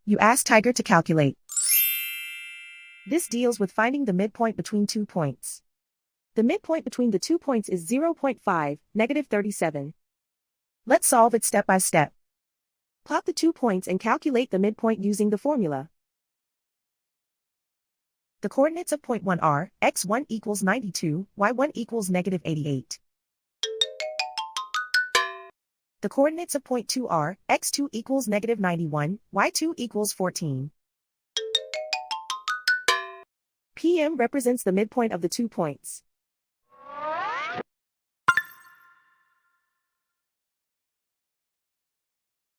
You ask Tiger to calculate. This deals with finding the midpoint between 2 points. The midpoint between the 2 points is 0.5, -37. Let's solve it step by step. Plot the 2 points and calculate the midpoint using the formula. The coordinates of point 1 are, x1 equals 92, y1 equals -88. The coordinates of point 2 are, x2 equals -91, y2 equals 14. PM represents the midpoint of the 2 points.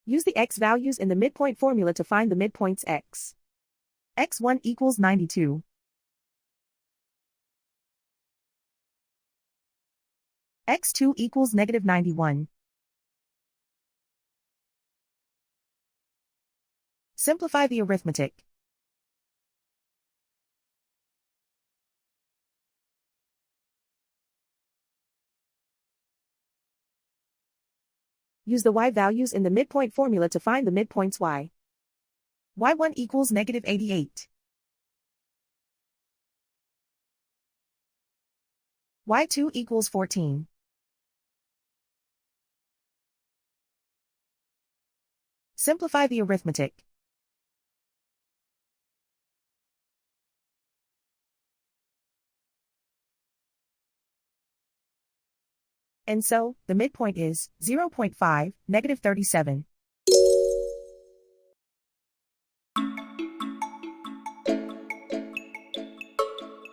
Use the x values in the midpoint formula to find the midpoints x. x1 equals 92. x2 equals -91. Simplify the arithmetic. Use the y values in the midpoint formula to find the midpoints y. y1 equals -88. y2 equals 14. Simplify the arithmetic. And so, the midpoint is 0.5, -37.